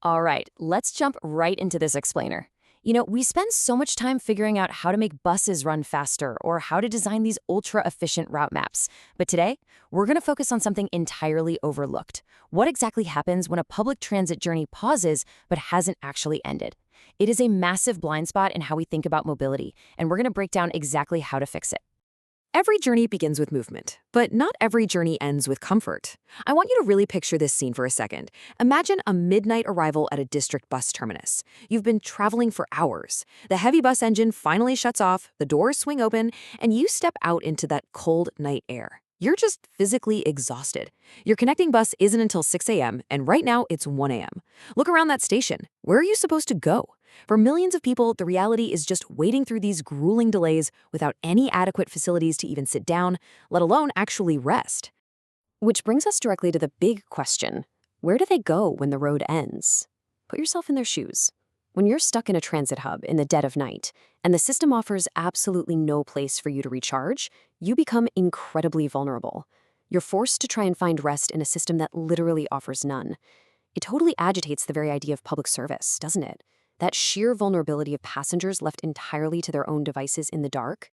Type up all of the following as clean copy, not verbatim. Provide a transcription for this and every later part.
All right, let's jump right into this explainer. We spend so much time figuring out how to make buses run faster or how to design these ultra-efficient route maps. But today, we're going to focus on something entirely overlooked. What exactly happens when a public transit journey pauses but hasn't actually ended? It is a massive blind spot in how we think about mobility, and we're going to break down exactly how to fix it. Every journey begins with movement, but not every journey ends with comfort. I want you to really picture this scene for a second. Imagine a midnight arrival at a district bus terminus. You've been traveling for hours. The heavy bus engine finally shuts off, the doors swing open, and you step out into that cold night air. You're just physically exhausted. Your connecting bus isn't until 6 a.m., and right now it's 1 a.m. Look around that station. Where are you supposed to go? For millions of people, the reality is just waiting through these grueling delays without any adequate facilities to even sit down, let alone actually rest. Which brings us directly to the big question. Where do they go when the road ends? Put yourself in their shoes. When you're stuck in a transit hub in the dead of night, and the system offers absolutely no place for you to recharge, you become incredibly vulnerable. You're forced to try and find rest in a system that literally offers none. It totally agitates the very idea of public service, doesn't it? That sheer vulnerability of passengers left entirely to their own devices in the dark.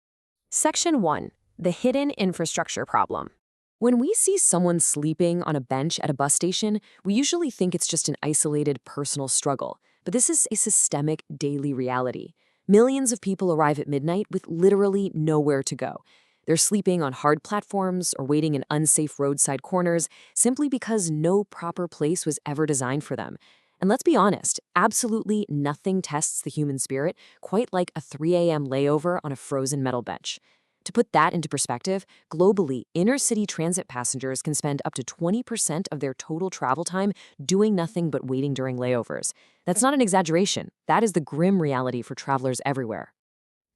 Section 1. The hidden infrastructure problem. When we see someone sleeping on a bench at a bus station, we usually think it's just an isolated personal struggle. But this is a systemic daily reality. Millions of people arrive at midnight with literally nowhere to go. They're sleeping on hard platforms or waiting in unsafe roadside corners simply because no proper place was ever designed for them. And let's be honest, absolutely nothing tests the human spirit quite like a 3 a.m. layover on a frozen metal bench. To put that into perspective, globally, inner-city transit passengers can spend up to 20% of their total travel time doing nothing but waiting during layovers. That's not an exaggeration. That is the grim reality for travelers everywhere.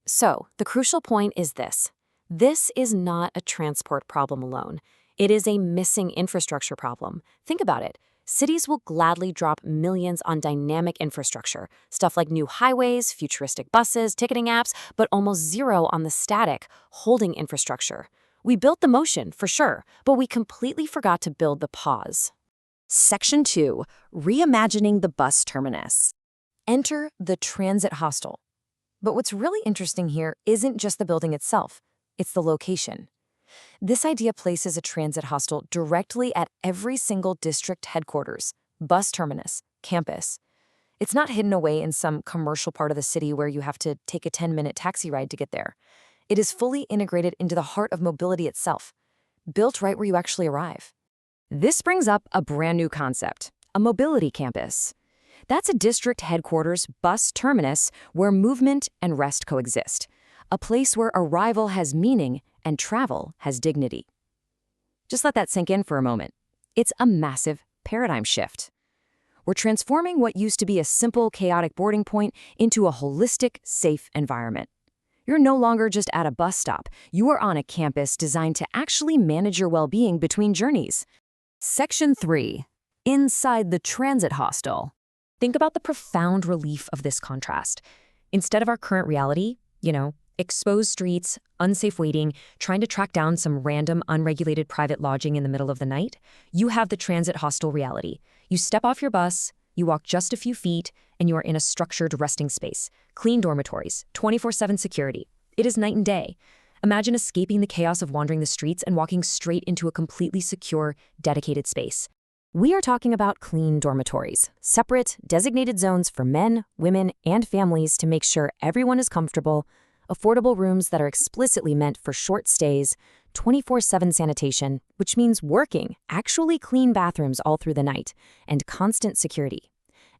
So, the crucial point is this. This is not a transport problem alone. It is a missing infrastructure problem. Think about it. Cities will gladly drop millions on dynamic infrastructure, stuff like new highways, futuristic buses, ticketing apps, but almost zero on the static, holding infrastructure. We built the motion, for sure, but we completely forgot to build the pause. Section 2. Reimagining the bus terminus. Enter the Transit Hostel. But what's really interesting here isn't just the building itself, it's the location. This idea places a transit hostel directly at every single district headquarters, bus terminus, campus. It's not hidden away in some commercial part of the city where you have to take a 10-minute taxi ride to get there. It is fully integrated into the heart of mobility itself, built right where you actually arrive. This brings up a brand new concept, a mobility campus. That's a district headquarters, bus terminus, where movement and rest coexist. A place where arrival has meaning and travel has dignity. Just let that sink in for a moment. It's a massive paradigm shift. We're transforming what used to be a simple, chaotic boarding point into a holistic, safe environment. You're no longer just at a bus stop. You are on a campus designed to actually manage your well-being between journeys. Section 3. Inside the transit hostel. Think about the profound relief of this contrast. Instead of our current reality, exposed streets, unsafe waiting, trying to track down some random, unregulated private lodging in the middle of the night, you have the transit hostel reality. You step off your bus, you walk just a few feet, and you are in a structured resting space, clean dormitories, 24/7 security. It is night and day. Imagine escaping the chaos of wandering the streets and walking straight into a completely secure, dedicated space. We are talking about clean dormitories, separate, designated zones for men, women, and families to make sure everyone is comfortable, affordable rooms that are explicitly meant for short stays, 24/7 sanitation, which means working, actually clean bathrooms all through the night, and constant security.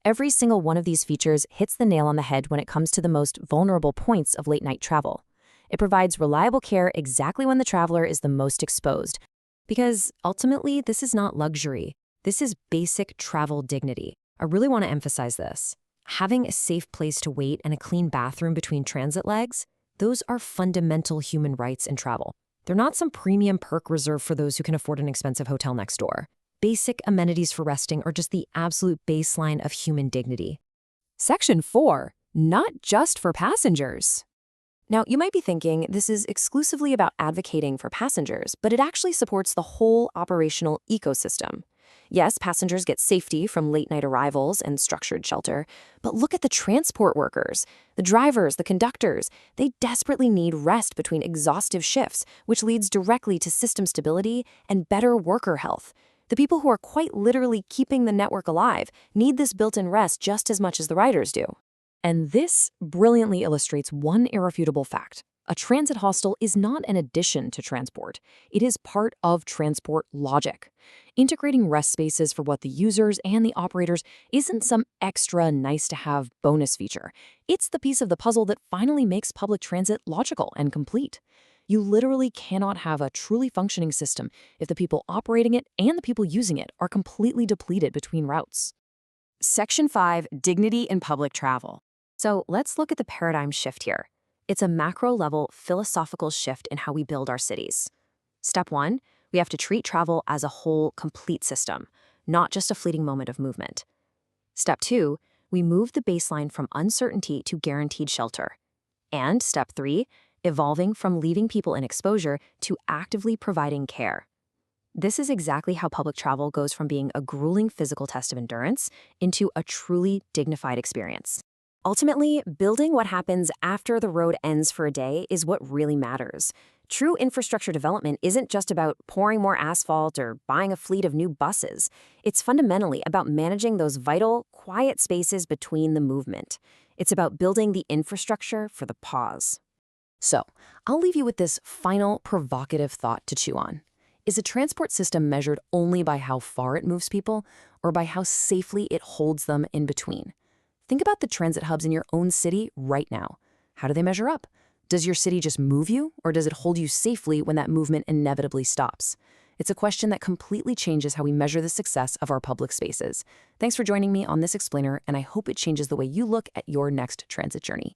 Every single one of these features hits the nail on the head when it comes to the most vulnerable points of late-night travel. It provides reliable care exactly when the traveler is the most exposed. Because ultimately, this is not luxury. This is basic travel dignity. I really want to emphasize this. Having a safe place to wait and a clean bathroom between transit legs, those are fundamental human rights in travel. They're not some premium perk reserved for those who can afford an expensive hotel next door. Basic amenities for resting are just the absolute baseline of human dignity. Section 4. Not just for passengers. Now, you might be thinking this is exclusively about advocating for passengers, but it actually supports the whole operational ecosystem. Yes, passengers get safety from late-night arrivals and structured shelter, but look at the transport workers. The drivers, the conductors, they desperately need rest between exhaustive shifts, which leads directly to system stability and better worker health. The people who are quite literally keeping the network alive need this built-in rest just as much as the riders do. And this brilliantly illustrates one irrefutable fact. A transit hostel is not an addition to transport. It is part of transport logic. Integrating rest spaces for both the users and the operators isn't some extra nice-to-have bonus feature. It's the piece of the puzzle that finally makes public transit logical and complete. You literally cannot have a truly functioning system if the people operating it and the people using it are completely depleted between routes. Section 5, Dignity in Public Travel. So let's look at the paradigm shift here. It's a macro-level philosophical shift in how we build our cities. Step 1, we have to treat travel as a whole, complete system, not just a fleeting moment of movement. Step 2, we move the baseline from uncertainty to guaranteed shelter. And step 3, evolving from leaving people in exposure to actively providing care. This is exactly how public travel goes from being a grueling physical test of endurance into a truly dignified experience. Ultimately, building what happens after the road ends for a day is what really matters. True infrastructure development isn't just about pouring more asphalt or buying a fleet of new buses. It's fundamentally about managing those vital, quiet spaces between the movement. It's about building the infrastructure for the pause. So, I'll leave you with this final provocative thought to chew on. Is a transport system measured only by how far it moves people, or by how safely it holds them in between? Think about the transit hubs in your own city right now. How do they measure up? Does your city just move you, or does it hold you safely when that movement inevitably stops? It's a question that completely changes how we measure the success of our public spaces. Thanks for joining me on this explainer, and I hope it changes the way you look at your next transit journey.